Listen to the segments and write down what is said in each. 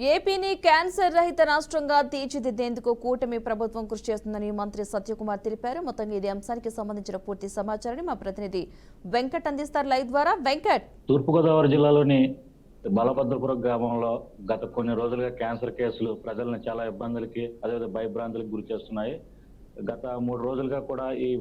ఏపీని క్యాన్సర్ రహిత రాష్ట్రంగా తీర్చిదిద్దేందుకు కూటమి ప్రభుత్వం కృషి చేస్తుందని మంత్రి సత్యకుమార్ తెలిపారు. మొత్తంగా ఇది అంశానికి సంబంధించిన పూర్తి సమాచారాన్ని మా ప్రతినిధి వెంకట్ అందిస్తారు లైవ్ ద్వారా. వెంకట్, తూర్పుగోదావరి జిల్లాలోని బలభద్రపురం గ్రామంలో గత కొన్ని రోజులుగా క్యాన్సర్ కేసులు ప్రజలను చాలా ఇబ్బందులకి అదేవిధంగా భయభ్రాంతులకు గురి చేస్తున్నాయి. గత 3 రోజులుగా కూడా ఈ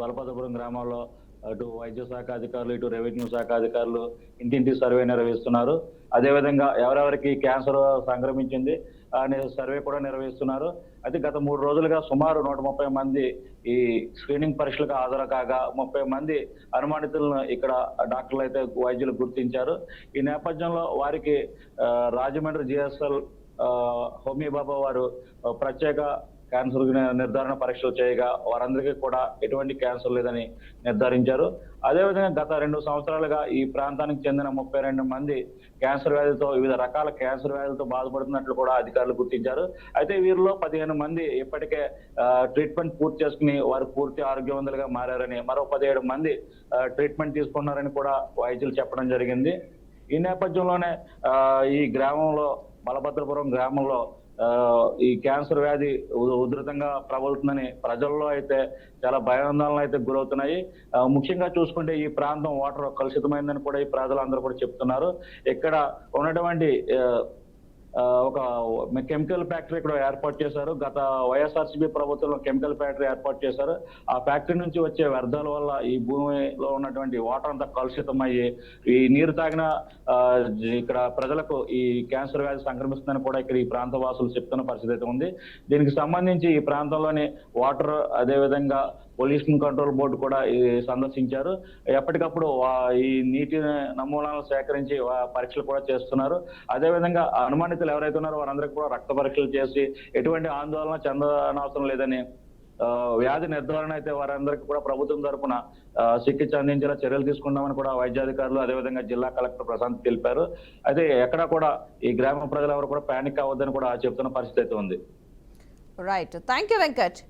బలభద్రపురం గ్రామంలో అటు వైద్య శాఖ అధికారులు ఇటు రెవెన్యూ శాఖ అధికారులు ఇంటింటి సర్వే నిర్వహిస్తున్నారు. అదేవిధంగా ఎవరెవరికి క్యాన్సర్ సంక్రమించింది అనే సర్వే కూడా నిర్వహిస్తున్నారు. అయితే గత 3 రోజులుగా సుమారు 130 మంది ఈ స్క్రీనింగ్ పరీక్షలకు హాజరు కాగా 30 మంది అనుమానితులను ఇక్కడ డాక్టర్లు అయితే వైద్యులు గుర్తించారు. ఈ నేపథ్యంలో వారికి రాజమండ్రి జిఎస్ఎల్ హోమీ బాబా వారు ప్రత్యేక క్యాన్సర్ నిర్ధారణ పరీక్షలు చేయగా వారందరికీ కూడా ఎటువంటి క్యాన్సర్ లేదని నిర్ధారించారు. అదేవిధంగా గత 2 సంవత్సరాలుగా ఈ ప్రాంతానికి చెందిన 32 మంది క్యాన్సర్ వ్యాధితో వివిధ రకాల క్యాన్సర్ వ్యాధులతో బాధపడుతున్నట్లు కూడా అధికారులు గుర్తించారు. అయితే వీరిలో 15 మంది ఇప్పటికే ట్రీట్మెంట్ పూర్తి చేసుకుని వారు పూర్తి ఆరోగ్యవంతులుగా మారారని, మరో 17 మంది ట్రీట్మెంట్ తీసుకున్నారని కూడా వైద్యులు చెప్పడం జరిగింది. ఈ నేపథ్యంలోనే ఈ గ్రామంలో బలభద్రపురం గ్రామంలో ఈ క్యాన్సర్ వ్యాధి ఉధృతంగా ప్రబలుతుందని ప్రజల్లో అయితే చాలా భయాందోళనలు అయితే గురవుతున్నాయి. ముఖ్యంగా చూసుకుంటే ఈ ప్రాంతం వాటర్ కలుషితమైందని కూడా ఈ ప్రజలందరూ కూడా చెప్తున్నారు. ఇక్కడ ఉన్నటువంటి ఒక కెమికల్ ఫ్యాక్టరీ ఇక్కడ ఏర్పాటు చేశారు. గత వైఎస్ఆర్సీపీ ప్రభుత్వంలో కెమికల్ ఫ్యాక్టరీ ఏర్పాటు చేశారు. ఆ ఫ్యాక్టరీ నుంచి వచ్చే వ్యర్థాల వల్ల ఈ భూమిలో ఉన్నటువంటి వాటర్ అంతా కలుషితమయ్యి ఈ నీరు తాగిన ఇక్కడ ప్రజలకు ఈ క్యాన్సర్ వ్యాధి సంక్రమిస్తుందని కూడా ఇక్కడ ఈ ప్రాంత వాసులు చెప్తున్న పరిస్థితి అయితే ఉంది. దీనికి సంబంధించి ఈ ప్రాంతంలోని వాటర్ అదేవిధంగా పొల్యూషన్ కంట్రోల్ బోర్డు కూడా సందర్శించారు. ఎప్పటికప్పుడు ఈ నీటి నమూనాలను సేకరించి పరీక్షలు కూడా చేస్తున్నారు. అదేవిధంగా అనుమానితులు ఎవరైతే ఉన్నారో వారందరికీ కూడా రక్త పరీక్షలు చేసి ఎటువంటి ఆందోళన చెందనవసరం లేదని, వ్యాధి నిర్ధారణ అయితే వారందరికీ కూడా ప్రభుత్వం తరఫున చికిత్స అందించేలా చర్యలు తీసుకున్నామని కూడా వైద్యాధికారులు అదేవిధంగా జిల్లా కలెక్టర్ ప్రశాంత్ తెలిపారు. అయితే ఎక్కడా కూడా ఈ గ్రామ ప్రజలు ఎవరు కూడా పానిక్ అవ్వద్దని కూడా చెప్తున్న పరిస్థితి అయితే ఉంది. Right, thank you Venkat.